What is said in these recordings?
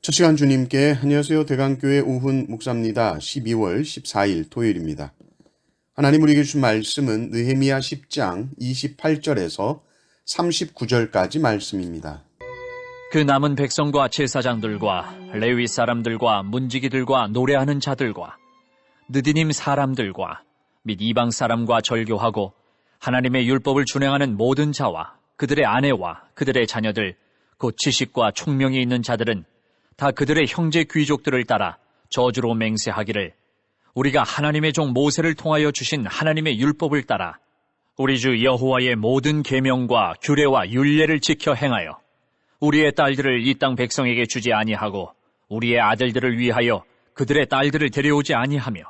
첫 시간 주님께 안녕하세요. 대강교회 오훈 목사입니다. 12월 14일 토요일입니다. 하나님 우리에게 주신 말씀은 느헤미야 10장 28절에서 39절까지 말씀입니다. 그 남은 백성과 제사장들과 레위 사람들과 문지기들과 노래하는 자들과 느디님 사람들과 및 이방 사람과 절교하고 하나님의 율법을 준행하는 모든 자와 그들의 아내와 그들의 자녀들 곧 지식과 총명이 있는 자들은 다 그들의 형제 귀족들을 따라 저주로 맹세하기를 우리가 하나님의 종 모세를 통하여 주신 하나님의 율법을 따라 우리 주 여호와의 모든 계명과 규례와 율례를 지켜 행하여 우리의 딸들을 이 땅 백성에게 주지 아니하고 우리의 아들들을 위하여 그들의 딸들을 데려오지 아니하며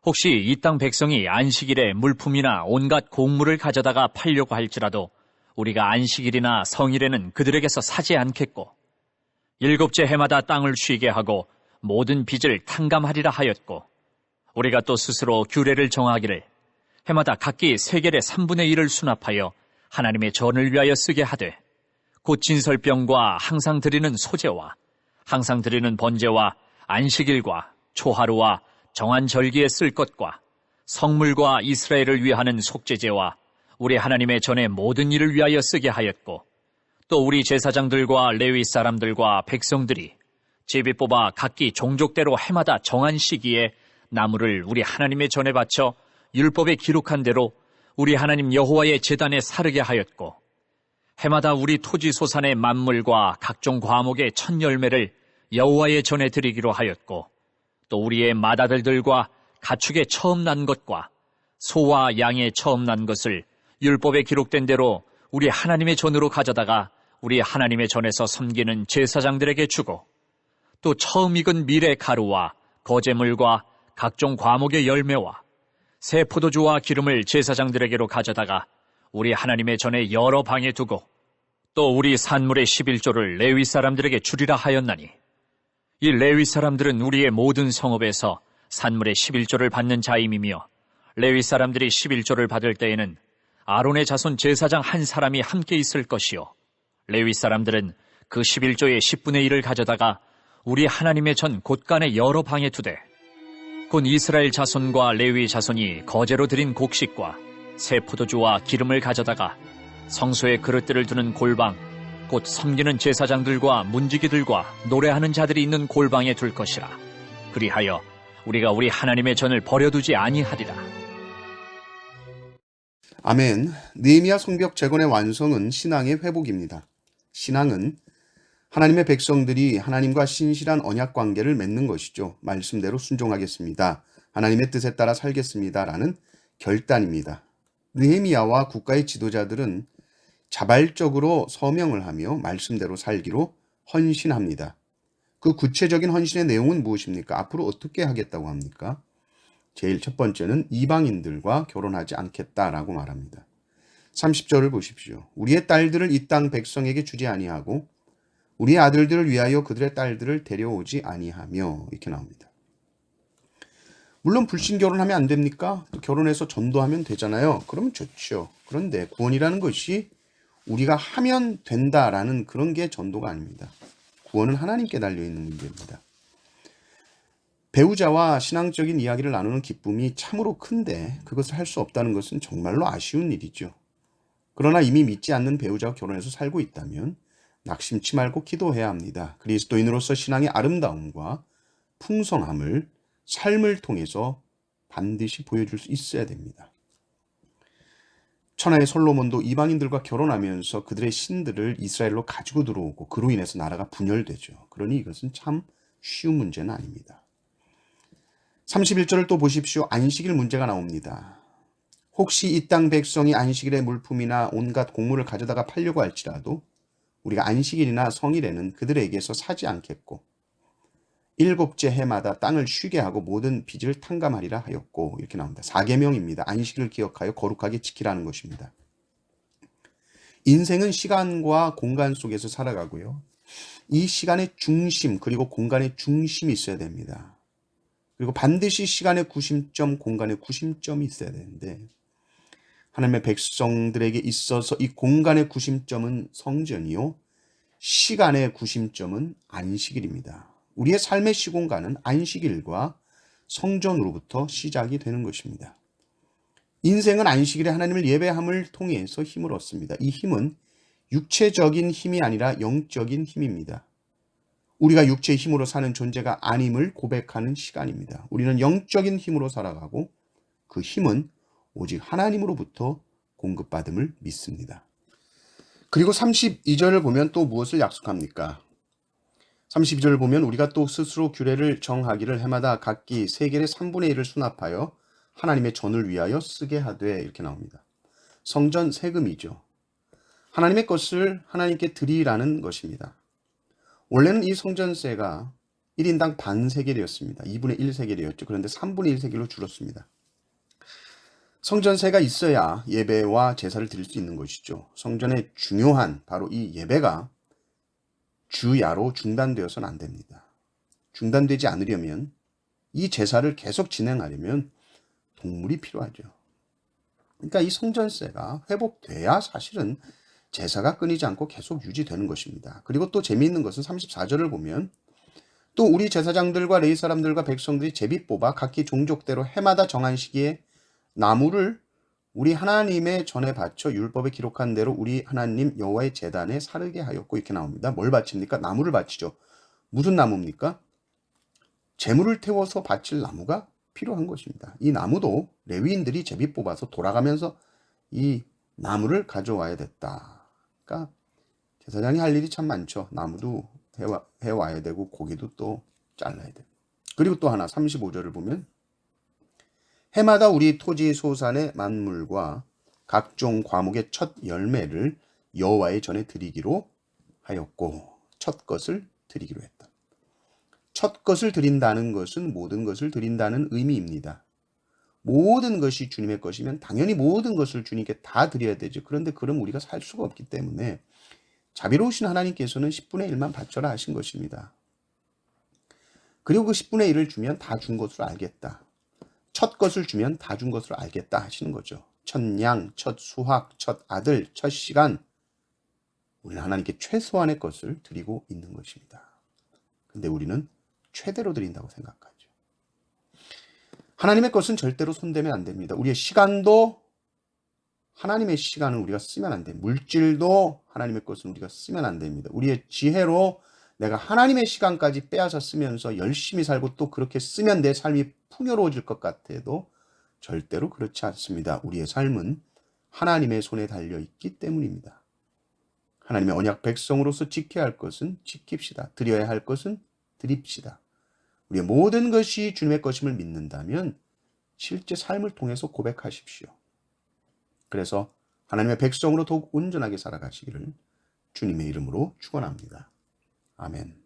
혹시 이 땅 백성이 안식일에 물품이나 온갖 곡물을 가져다가 팔려고 할지라도 우리가 안식일이나 성일에는 그들에게서 사지 않겠고 일곱째 해마다 땅을 쉬게 하고 모든 빚을 탕감하리라 하였고 우리가 또 스스로 규례를 정하기를 해마다 각기 세겔의 3분의 1을 수납하여 하나님의 전을 위하여 쓰게 하되 곧 진설병과 항상 드리는 소제와 항상 드리는 번제와 안식일과 초하루와 정한 절기에 쓸 것과 성물과 이스라엘을 위하는 속죄제와 우리 하나님의 전의 모든 일을 위하여 쓰게 하였고 또 우리 제사장들과 레위 사람들과 백성들이 제비 뽑아 각기 종족대로 해마다 정한 시기에 나무를 우리 하나님의 전에 바쳐 율법에 기록한 대로 우리 하나님 여호와의 제단에 사르게 하였고 해마다 우리 토지 소산의 만물과 각종 과목의 첫 열매를 여호와의 전에 드리기로 하였고 또 우리의 맏아들들과 가축의 처음 난 것과 소와 양의 처음 난 것을 율법에 기록된 대로 우리 하나님의 전으로 가져다가 우리 하나님의 전에서 섬기는 제사장들에게 주고 또 처음 익은 밀의 가루와 거제물과 각종 과목의 열매와 새 포도주와 기름을 제사장들에게로 가져다가 우리 하나님의 전에 여러 방에 두고 또 우리 산물의 11조를 레위 사람들에게 주리라 하였나니 이 레위 사람들은 우리의 모든 성읍에서 산물의 11조를 받는 자임이며 레위 사람들이 11조를 받을 때에는 아론의 자손 제사장 한 사람이 함께 있을 것이요 레위 사람들은 그 11조의 10분의 1을 가져다가 우리 하나님의 전 곳간의 여러 방에 두되 곧 이스라엘 자손과 레위 자손이 거제로 드린 곡식과 새 포도주와 기름을 가져다가 성소의 그릇들을 두는 골방 곧 섬기는 제사장들과 문지기들과 노래하는 자들이 있는 골방에 둘 것이라. 그리하여 우리가 우리 하나님의 전을 버려두지 아니하리라. 아멘. 느헤미야 성벽 재건의 완성은 신앙의 회복입니다. 신앙은 하나님의 백성들이 하나님과 신실한 언약 관계를 맺는 것이죠. 말씀대로 순종하겠습니다. 하나님의 뜻에 따라 살겠습니다. 라는 결단입니다. 느헤미야와 국가의 지도자들은 자발적으로 서명을 하며 말씀대로 살기로 헌신합니다. 그 구체적인 헌신의 내용은 무엇입니까? 앞으로 어떻게 하겠다고 합니까? 제일 첫 번째는 이방인들과 결혼하지 않겠다라고 말합니다. 30절을 보십시오. 우리의 딸들을 이 땅 백성에게 주지 아니하고 우리의 아들들을 위하여 그들의 딸들을 데려오지 아니하며 이렇게 나옵니다. 물론 불신 결혼하면 안 됩니까? 또 결혼해서 전도하면 되잖아요. 그러면 좋죠. 그런데 구원이라는 것이 우리가 하면 된다라는 그런 게 전도가 아닙니다. 구원은 하나님께 달려있는 문제입니다. 배우자와 신앙적인 이야기를 나누는 기쁨이 참으로 큰데 그것을 할 수 없다는 것은 정말로 아쉬운 일이죠. 그러나 이미 믿지 않는 배우자와 결혼해서 살고 있다면 낙심치 말고 기도해야 합니다. 그리스도인으로서 신앙의 아름다움과 풍성함을 삶을 통해서 반드시 보여줄 수 있어야 됩니다. 천하의 솔로몬도 이방인들과 결혼하면서 그들의 신들을 이스라엘로 가지고 들어오고 그로 인해서 나라가 분열되죠. 그러니 이것은 참 쉬운 문제는 아닙니다. 31절을 또 보십시오. 안식일 문제가 나옵니다. 혹시 이 땅 백성이 안식일의 물품이나 온갖 곡물을 가져다가 팔려고 할지라도 우리가 안식일이나 성일에는 그들에게서 사지 않겠고 일곱째 해마다 땅을 쉬게 하고 모든 빚을 탕감하리라 하였고 이렇게 나옵니다. 4계명입니다. 안식일을 기억하여 거룩하게 지키라는 것입니다. 인생은 시간과 공간 속에서 살아가고요. 이 시간의 중심 그리고 공간의 중심이 있어야 됩니다. 그리고 반드시 시간의 구심점, 공간의 구심점이 있어야 되는데 하나님의 백성들에게 있어서 이 공간의 구심점은 성전이요 시간의 구심점은 안식일입니다. 우리의 삶의 시공간은 안식일과 성전으로부터 시작이 되는 것입니다. 인생은 안식일에 하나님을 예배함을 통해서 힘을 얻습니다. 이 힘은 육체적인 힘이 아니라 영적인 힘입니다. 우리가 육체의 힘으로 사는 존재가 아님을 고백하는 시간입니다. 우리는 영적인 힘으로 살아가고 그 힘은 오직 하나님으로부터 공급받음을 믿습니다. 그리고 32절을 보면 또 무엇을 약속합니까? 32절을 보면 우리가 또 스스로 규례를 정하기를 해마다 각기 세겔의 3분의 1을 수납하여 하나님의 전을 위하여 쓰게 하되 이렇게 나옵니다. 성전 세금이죠. 하나님의 것을 하나님께 드리라는 것입니다. 원래는 이 성전세가 1인당 반 세겔이었습니다. 2분의 1 세겔이었죠. 그런데 3분의 1 세겔로 줄었습니다. 성전세가 있어야 예배와 제사를 드릴 수 있는 것이죠. 성전의 중요한 바로 이 예배가 주야로 중단되어서는 안 됩니다. 중단되지 않으려면 이 제사를 계속 진행하려면 동물이 필요하죠. 그러니까 이 성전세가 회복돼야 사실은 제사가 끊이지 않고 계속 유지되는 것입니다. 그리고 또 재미있는 것은 34절을 보면 또 우리 제사장들과 레위 사람들과 백성들이 제비 뽑아 각기 종족대로 해마다 정한 시기에 나무를 우리 하나님의 전에 바쳐 율법에 기록한 대로 우리 하나님 여호와의 제단에 사르게 하였고 이렇게 나옵니다. 뭘 바칩니까? 나무를 바치죠. 무슨 나무입니까? 제물을 태워서 바칠 나무가 필요한 것입니다. 이 나무도 레위인들이 제비 뽑아서 돌아가면서 이 나무를 가져와야 됐다. 그러니까 제사장이 할 일이 참 많죠. 나무도 해와야 되고 고기도 또 잘라야 되고. 그리고 또 하나 35절을 보면 해마다 우리 토지 소산의 만물과 각종 과목의 첫 열매를 여호와의 전에 드리기로 하였고 첫 것을 드리기로 했다. 첫 것을 드린다는 것은 모든 것을 드린다는 의미입니다. 모든 것이 주님의 것이면 당연히 모든 것을 주님께 다 드려야 되죠. 그런데 그럼 우리가 살 수가 없기 때문에 자비로우신 하나님께서는 10분의 1만 바쳐라 하신 것입니다. 그리고 그 10분의 1을 주면 다 준 것으로 알겠다. 첫 것을 주면 다 준 것으로 알겠다 하시는 거죠. 첫 양, 첫 수확, 첫 아들, 첫 시간. 우리는 하나님께 최소한의 것을 드리고 있는 것입니다. 근데 우리는 최대로 드린다고 생각하죠. 하나님의 것은 절대로 손대면 안 됩니다. 우리의 시간도 하나님의 시간을 우리가 쓰면 안 됩니다. 물질도 하나님의 것은 우리가 쓰면 안 됩니다. 우리의 지혜로 내가 하나님의 시간까지 빼앗아 쓰면서 열심히 살고 또 그렇게 쓰면 내 삶이 풍요로워질 것 같아도 절대로 그렇지 않습니다. 우리의 삶은 하나님의 손에 달려있기 때문입니다. 하나님의 언약 백성으로서 지켜야 할 것은 지킵시다. 드려야 할 것은 드립시다. 우리의 모든 것이 주님의 것임을 믿는다면 실제 삶을 통해서 고백하십시오. 그래서 하나님의 백성으로 더욱 온전하게 살아가시기를 주님의 이름으로 축원합니다. 아멘.